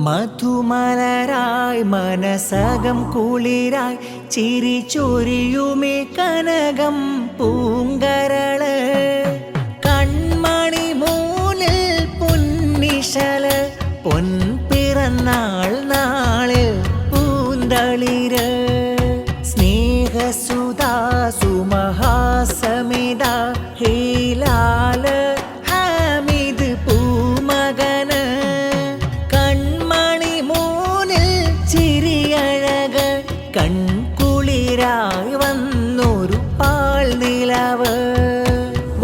മധുമലരായി മനസകം കുളിരായി ചിരി ചൊരിയുമേ കനകം പൂങ്കരള് കൺമണി മൂന്നിൽ പൊന്നിശല് പൊൻപിറന്നാൾ നാളിൽ പൂന്തളിര് സ്നേഹസുധാ സുമഹാസമിത ഹീലാല് ഹാമിദ് പൂമകന് കൺമണി മൂന്നിൽ ചിരിയഴക് കൺകുളിരായി വന്നൊരു പാൽ നിലവ്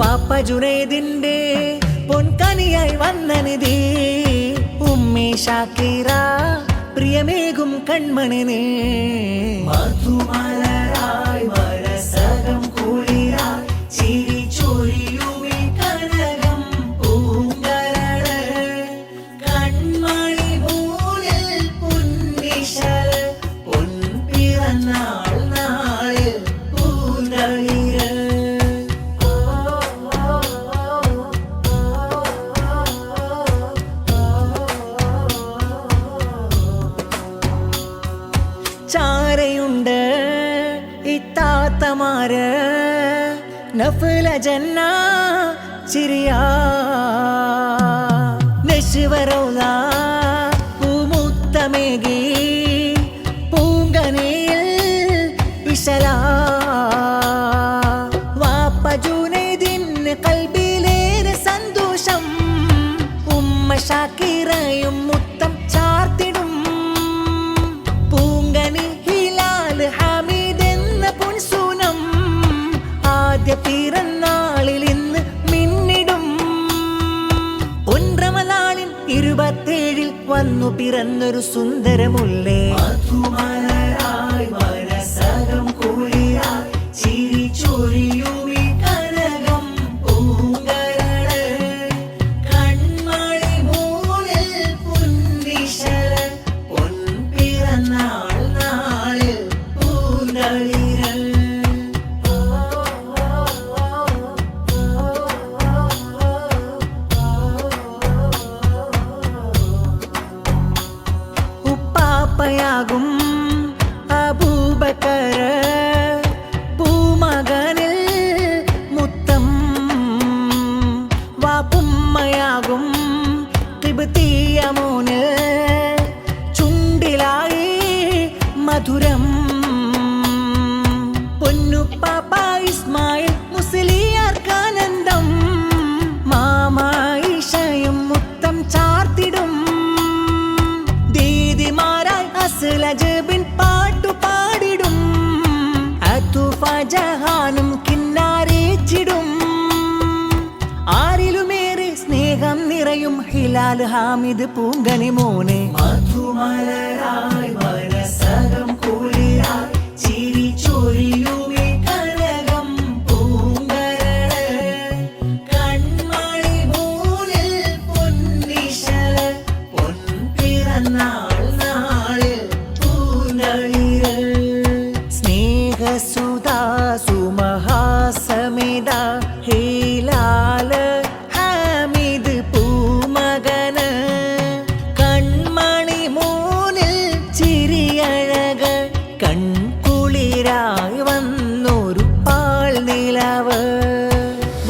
വാപ്പ ജുനൈദിന്റെ പൊൻകനിയായി വന്നനിധി ഉമ്മി ഷാക്കിറ പ്രിയമേകും കൺമണി നീ മധുമലരായി മനസകം കുളിരായി ചിരി ചൊരിയുമേ കനകം പൂങ്കരള് കൺമണി മൂന്നിൽ പൊന്നിശല് പൊൻപിറന്നാൾ നാളിൽ പൂന്തളിര് ചാരയുണ്ട് ഇത്താത്തമാര് നഫ്ല ജന്ന ചിരിയാ നശ്വറൗല പൂമുത്തമേകി പൂങ്കനിയിൽ ഇശലാ വാപ്പ ജുനൈദിന് കൽബിലേറെ സന്തോഷം ഉമ്മ ഷാക്കിറയും മുത്തം ചാർത്തിടും പൂങ്കനി ഹിലാല് ഹാമിദ് എന്ന പൊൻസൂനം ആദ്യ പിറന്നാളിൽ ഇന്ന് മിന്നിടും ഒൻറമനാളിൻ 27 വന്നു പിറന്നൊരു സുന്ദരമുല്ലേ മധുമലരായി മനസകം കുളിരായി ചിരി ചൊരിയുമേ കനകം പൂങ്കരള് കൺമണി മൂന്നിൽ പൊന്നിശല് പൊൻപിറന്നാൾ നാളിൽ പൂന്തളിര് ഉപ്പാപ്പയാകും അബൂബക്കര് പൂമകനിൽ മുത്തം വാപ്പുമ്മയാകും ഖിബ്തിയ മോന് ചുണ്ടിലായി മധുരം പൊന്നുപ്പാപ്പ ഇസ്മായിൽ മുസ്ലിയാർക്കാനന്ദം മാമായിഷയും മുത്തം ചാർത്തിടും ദീദിമാരായി അസ്ലജബിൻ പാട്ടു പാടിടും അതുഫ ജഹാനും കിന്നാരേച്ചിടും ആരിലുമേറെ സ്നേഹം നിറയും ഹിലാൽ ഹാമിദ് പൂങ്കനി മോനെ മധുമലരായി മനസകം കുളിരായി ചിരി ചൊരിയുമേ കനകം പൂങ്കരള് കൺമണി മൂന്നിൽ പൊന്നിശല് പൊൻപിറന്നാൾ നാളിൽ പൂന്തളിര് സ്നേഹസുധാ സുമഹാസമിത ഹീലാല് ഹാമിദ് പൂമകന് കൺമണി മൂന്നിൽ ചിരിയഴക് കൺകുളിരായി വന്നൊരു പാൽ നിലവ്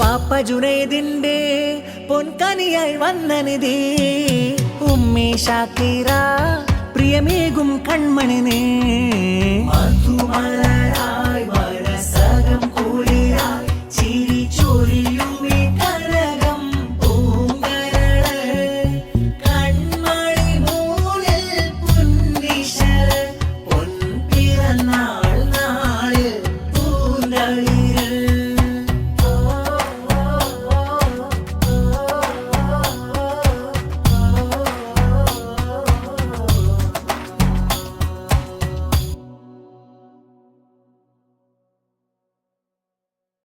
വാപ്പ ജുനൈദിന്റെ പൊൻകനിയായി വന്നനിധി ഉമ്മി ഷാക്കിറ പ്രിയമേകും കൺമണി നീ മധുമലരായി